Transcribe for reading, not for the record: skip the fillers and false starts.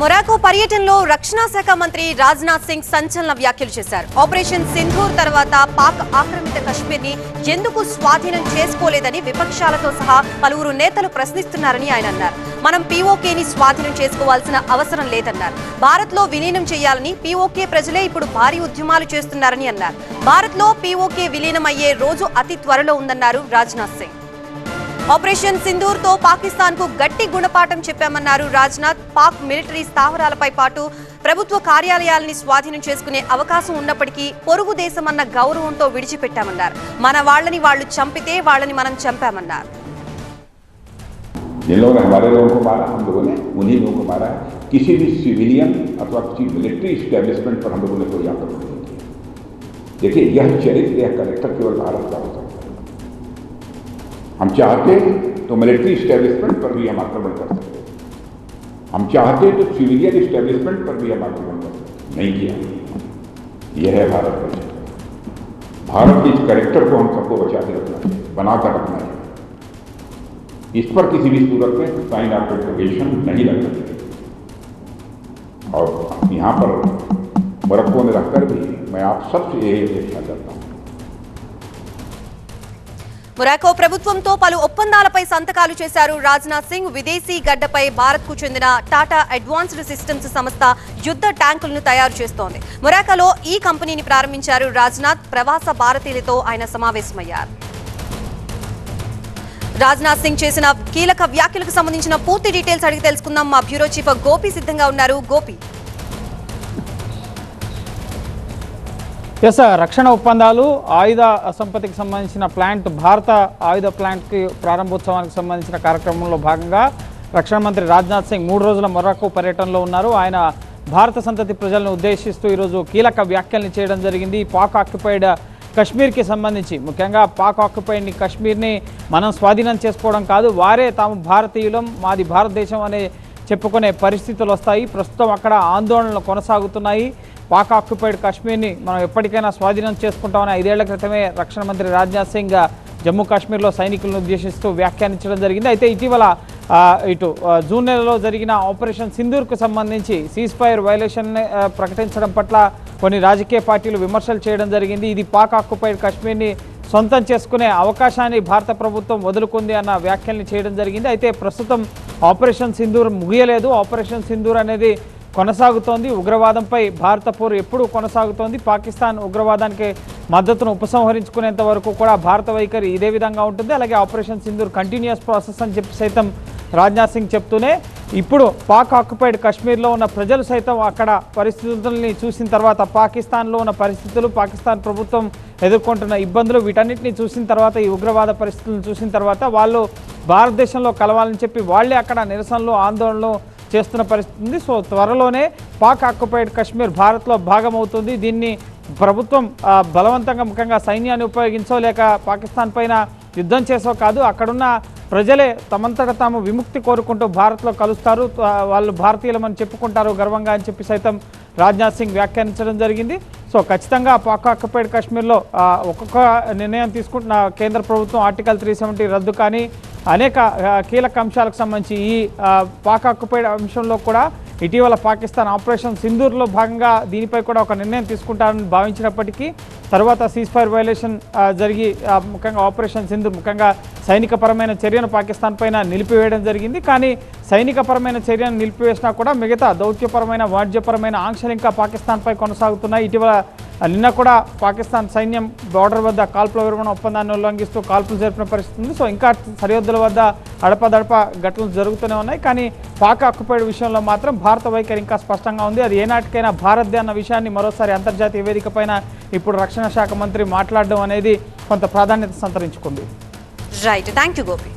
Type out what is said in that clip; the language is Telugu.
మొరాకో పర్యటనలో రక్షణ శాఖ మంత్రి రాజ్నాథ్ సింగ్ సంచలన వ్యాఖ్యలు చేశారు. ఆపరేషన్ సింధూర్ తర్వాత పాక్ ఆక్రమిత కశ్మీర్ ని ఎందుకు స్వాధీనం చేసుకోలేదని విపక్షాలతో సహా పలువురు నేతలు ప్రశ్నిస్తున్నారని ఆయన అన్నారు. మనం పీఓకేని స్వాధీనం చేసుకోవాల్సిన అవసరం లేదన్నారు. భారత్ లో విలీనం చేయాలని పీఓకే ప్రజలే ఇప్పుడు భారీ ఉద్యమాలు చేస్తున్నారని అన్నారు. భారత్ లో పీఓకే విలీనం అయ్యే రోజు అతి త్వరలో ఉందన్నారు రాజ్నాథ్ సింగ్. ఆపరేషన్ సింధూర్ తో పాకిస్తాన్ కు గట్టి గుణపాఠం చెప్పామన్నారు రాజ్నాథ్. పాక్ మిలిటరీ స్థావరాలపై పాటు ప్రభుత్వ కార్యాలయాలని స్వాధీనం చేసుకునే అవకాశం ఉన్నప్పటికీ పొరుగు దేశమన్న గౌరవంతో విడిచిపెట్టామన్నారు. మన వాళ్ళని వాళ్ళు చంపితే వాళ్ళని మనం చంపామన్నారు. जिन लोगों ने हमारे लोगों को मारा, हम लोगों ने उन्हीं लोगों को मारा है. किसी भी सिविलियन अथवा किसी मिलिट्री इस्टेब्लिशमेंट पर हम लोगों ने कोई आक्रमण नहीं किया. देखिए, यह चरित्र, यह कैरेक्टर केवल भारत का होता है. हम चाहते तो मिलिट्री इस्टेब्लिशमेंट पर भी हम आक्रमण कर सकते, हम चाहते तो सिविलियन इस्टेब्लिशमेंट पर भी हम आक्रमण कर सकते. नहीं किया. यह है भारत का चरित्र. भारत के इस कैरेक्टर को हम सबको बचा के रखना चाहिए, बनाकर रखना चाहिए. इस पर किसी भी सूरत में साइन ऑफ इंटरवेंशन नहीं लग सकती. और यहाँ पर मोरक्को में रहकर भी मैं आप सबसे यही अपेक्षा करता हूँ. మొరాకో ప్రభుత్వంతో పలు ఒప్పందాలపై సంతకాలు చేశారు రాజ్నాథ్ సింగ్. విదేశీ గడ్డపై భారత్ కు చెందిన టాటా అడ్వాన్స్డ్ సిస్టమ్స్ సంస్థ యుద్ధ ట్యాంకులను తయారు చేస్తోంది. మొరాకోలో ఈ కంపెనీని ప్రారంభించారు రాజ్నాథ్. ప్రవాస భారతీయులతో ఆయన సమావేశమయ్యారు. రాజ్నాథ్ సింగ్ చేసిన కీలక వ్యాఖ్యలకు సంబంధించిన పూర్తి డీటెయిల్స్ అడిగి తెలుసుకుందాం. మా బ్యూరో చీఫ్ గోపి సిద్ధంగా ఉన్నారు. గోపి, రక్షణ ఒప్పందాలు, ఆయుధ సంపత్తికి సంబంధించిన ప్లాంట్, భారత ఆయుధ ప్లాంట్కి ప్రారంభోత్సవానికి సంబంధించిన కార్యక్రమంలో భాగంగా రక్షణ మంత్రి రాజ్నాథ్ సింగ్ 3 రోజుల మొరాకో పర్యటనలో ఉన్నారు. ఆయన భారత సంతతి ప్రజలను ఉద్దేశిస్తూ ఈరోజు కీలక వ్యాఖ్యల్ని చేయడం జరిగింది. పాక్ ఆక్యుపైడ్ కశ్మీర్కి సంబంధించి, ముఖ్యంగా పాక్ ఆక్యుపైడ్ కశ్మీర్ని మనం స్వాధీనం చేసుకోవడం కాదు, వారే తాము భారతీయులం, మాది భారతదేశం అనే చెప్పుకునే పరిస్థితులు వస్తాయి. ప్రస్తుతం అక్కడ ఆందోళనలు కొనసాగుతున్నాయి. పాక్ ఆక్యుపైడ్ కశ్మీర్ని మనం ఎప్పటికైనా స్వాధీనం చేసుకుంటామని 5 ఏళ్ల క్రితమే రక్షణ మంత్రి రాజ్నాథ్ సింగ్ జమ్మూ కాశ్మీర్లో సైనికులను ఉద్దేశిస్తూ వ్యాఖ్యానించడం జరిగింది. అయితే ఇటీవల జూన్ నెలలో జరిగిన ఆపరేషన్ సింధూర్కు సంబంధించి సీజ్ ఫైర్ వైలేషన్ ప్రకటించడం పట్ల కొన్ని రాజకీయ పార్టీలు విమర్శలు చేయడం జరిగింది. ఇది పాక్ ఆక్యుపైడ్ కశ్మీర్ని సొంతం చేసుకునే అవకాశాన్ని భారత ప్రభుత్వం వదులుకుంది అన్న వ్యాఖ్యల్ని చేయడం జరిగింది. అయితే ప్రస్తుతం ఆపరేషన్ సింధూర్ ముగియలేదు. ఆపరేషన్ సింధూర్ అనేది కొనసాగుతోంది. ఉగ్రవాదంపై భారత పోరు ఎప్పుడూ కొనసాగుతోంది. పాకిస్తాన్ ఉగ్రవాదానికి మద్దతును ఉపసంహరించుకునేంత వరకు కూడా భారత వైఖరి ఇదే విధంగా ఉంటుంది. అలాగే ఆపరేషన్ సింధూర్ కంటిన్యూస్ ప్రాసెస్ అని చెప్పి సైతం రాజ్నాథ్ సింగ్ చెప్తూనే, ఇప్పుడు పాక్ ఆక్యుపైడ్ కశ్మీర్లో ఉన్న ప్రజలు సైతం అక్కడ పరిస్థితుల్ని చూసిన తర్వాత, పాకిస్తాన్లో ఉన్న పరిస్థితులు, పాకిస్తాన్ ప్రభుత్వం ఎదుర్కొంటున్న ఇబ్బందులు, వీటన్నిటిని చూసిన తర్వాత, ఈ ఉగ్రవాద పరిస్థితులను చూసిన తర్వాత వాళ్ళు భారతదేశంలో కలవాలని చెప్పి వాళ్ళే అక్కడ నిరసనలు, ఆందోళనలు చేస్తున్న పరిస్థితి ఉంది. సో త్వరలోనే పాక్ ఆక్యుపైడ్ కశ్మీర్ భారత్లో భాగమవుతుంది. దీన్ని ప్రభుత్వం బలవంతంగా, ముఖ్యంగా సైన్యాన్ని ఉపయోగించో లేక పాకిస్తాన్ పైన యుద్ధం చేసో కాదు, అక్కడున్న ప్రజలే తమంతట తాము విముక్తి కోరుకుంటూ భారత్లో కలుస్తారు, వాళ్ళు భారతీయులమని చెప్పుకుంటారు గర్వంగా అని చెప్పి సైతం రాజ్నాథ్ సింగ్ వ్యాఖ్యానించడం జరిగింది. సో ఖచ్చితంగా పాక్ ఆక్యుపైడ్ కశ్మీర్లో ఒక్కొక్క నిర్ణయం తీసుకుంటున్న కేంద్ర ప్రభుత్వం ఆర్టికల్ 370 రద్దు కానీ అనేక కీలక అంశాలకు సంబంధించి ఈ పాక్ ఆక్యుపైడ్ అంశంలో కూడా ఇటీవల పాకిస్తాన్ ఆపరేషన్ సింధూర్లో భాగంగా దీనిపై కూడా ఒక నిర్ణయం తీసుకుంటారని భావించినప్పటికీ తర్వాత సీజ్ ఫైర్ వైలేషన్ జరిగి ముఖ్యంగా ఆపరేషన్ సింధూర్, ముఖ్యంగా సైనికపరమైన చర్యను పాకిస్తాన్ పైన నిలిపివేయడం జరిగింది. కానీ సైనికపరమైన చర్యను నిలిపివేసినా కూడా మిగతా దౌత్యపరమైన, వాణిజ్యపరమైన ఆంక్షలు ఇంకా పాకిస్తాన్పై కొనసాగుతున్నాయి. ఇటీవల నిన్న కూడా పాకిస్తాన్ సైన్యం బార్డర్ వద్ద కాల్పుల విరమణ ఒప్పందాన్ని ఉల్లంఘిస్తూ కాల్పులు జరిపిన పరిస్థితి ఉంది. సో ఇంకా సరిహద్దుల వద్ద అడపదడప ఘటనలు జరుగుతూనే ఉన్నాయి. కానీ పాక్ ఆక్యుపైడ్ విషయంలో మాత్రం భారత వైఖరి ఇంకా స్పష్టంగా ఉంది. అది ఏనాటికైనా భారత్దే అన్న విషయాన్ని మరోసారి అంతర్జాతీయ వేదిక పైన ఇప్పుడు రక్షణ శాఖ మంత్రి మాట్లాడడం అనేది కొంత ప్రాధాన్యత సంతరించుకుంది. Right, thank you Gopi.